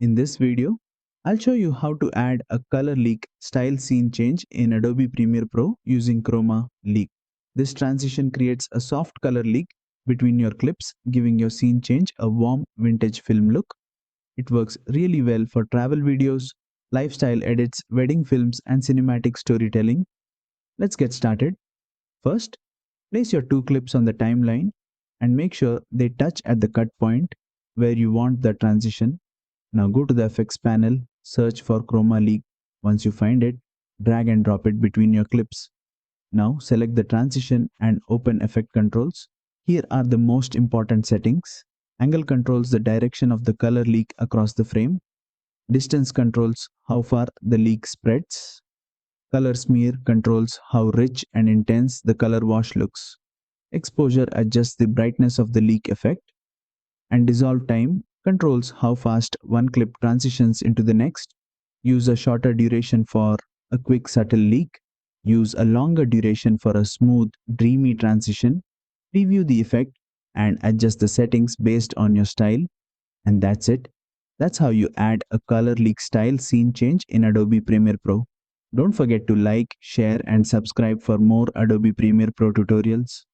In this video, I'll show you how to add a color leak style scene change in Adobe Premiere Pro using Chroma Leak. This transition creates a soft color leak between your clips, giving your scene change a warm vintage film look. It works really well for travel videos, lifestyle edits, wedding films, and cinematic storytelling. Let's get started. First, place your two clips on the timeline and make sure they touch at the cut point where you want the transition. Now go to the effects panel, search for Chroma Leak. Once you find it, drag and drop it between your clips. Now select the transition and open effect controls. Here are the most important settings. Angle controls the direction of the color leak across the frame. Distance controls how far the leak spreads. Color smear controls how rich and intense the color wash looks. Exposure adjusts the brightness of the leak effect. And dissolve time controls how fast one clip transitions into the next. Use a shorter duration for a quick subtle leak. Use a longer duration for a smooth, dreamy transition. Preview the effect and adjust the settings based on your style. And that's it. That's how you add a color leak style scene change in Adobe Premiere Pro. Don't forget to like, share, and subscribe for more Adobe Premiere Pro tutorials.